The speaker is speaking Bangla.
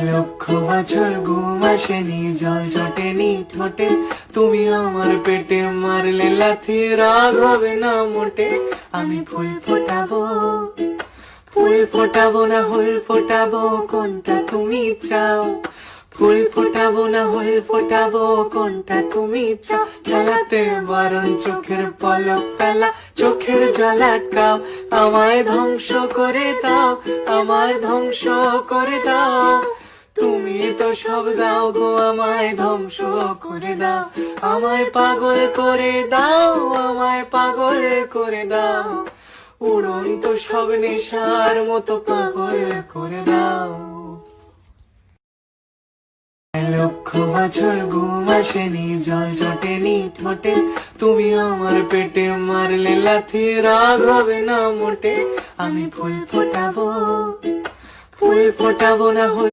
লক্ষ বছর ঘুম আসেনি, জল জটেনি ঠোঁটে, তুমি আমার পেটে মারলে লাথি, রাগ হবে না মোটে। আমি ফুল ফোটাবো, ফুল ফোটাবো না হুল ফোটাবো, কোনটা তুমি চাও? ফুল ফোটাবো না হুল ফোটাবো, কোনটা তুমি চাও? খেলাতে বারণ, চোখের পলক ফেলা, চোখের জল আটকাও। আমায় ধ্বংস করে দাও, আমায় ধ্বংস করে দাও। তুমি তো সব দাও গো, আমায় ধ্বংস করে দাও। আমায় পাগল করে দাও, আমায় পাগল করে দাও। উড়ন্ত সব নেশার মতো পাগল করে দাও। লক্ষ বছর ঘুম আসেনি, জল জটেনি ঠোঁটে, তুমি আমার পেটে মারলে লাথি, রাগ হবে না মোটে। আমি ফুল ফোটাবো, ফুল ফোটাবো না